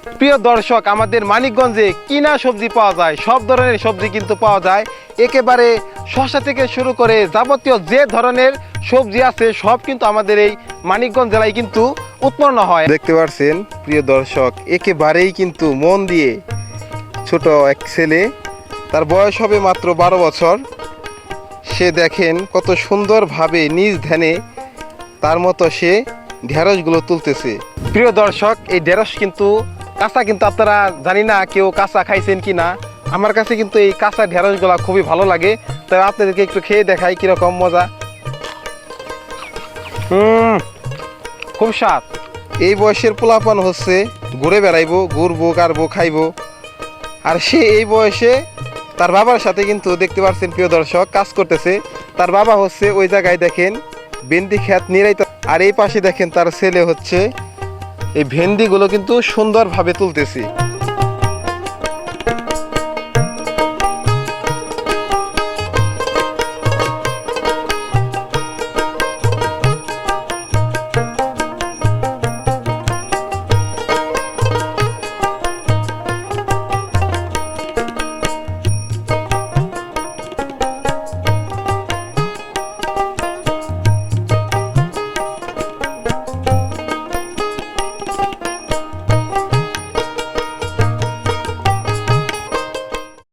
প্রিয় দর্শক, আমাদের মানিকগঞ্জে কিনা সবজি পাওয়া যায়, সব ধরনের সবজি কিন্তু পাওয়া যায়। একেবারে শসা থেকে শুরু করে যাবতীয় যে ধরনের সবজি আছে সব কিন্তু আমাদের এই মানিকগঞ্জ জেলায় কিন্তু উৎপন্ন হয়। দেখতে পাচ্ছেন প্রিয় দর্শক, একেবারেই কিন্তু মন দিয়ে ছোট এক ছেলে, তার বয়স হবে মাত্র 12 বছর। সে দেখেন কত সুন্দরভাবে নিজ ধ্যানে তার মতো সে ঢেঁড়সগুলো তুলতেছে। প্রিয় দর্শক, এই ঢেঁড়স কিন্তু কাঁচা, কিন্তু আপনারা জানি না কেউ কাঁচা খাইছেন কি না। আমার কাছে কিন্তু এই কাঁচা ঢেঁড়সগুলো খুবই ভালো লাগে, তাই আপনাদেরকে একটু খেয়ে দেখাই কীরকম মজা। খুব স্বাদ। এই বয়সের পোলাপান হচ্ছে ঘুরে বেড়াইবো, ঘুরবো, কারবো, খাইবো। আর সে এই বয়সে তার বাবার সাথে কিন্তু দেখতে পাচ্ছেন প্রিয় দর্শক কাজ করতেছে। তার বাবা হচ্ছে ওই জায়গায় দেখেন ভেন্ডি ক্ষেত নিরাইতে, আর এই পাশে দেখেন তার ছেলে হচ্ছে এই ভেন্ডিগুলো কিন্তু সুন্দরভাবে তুলতেছে।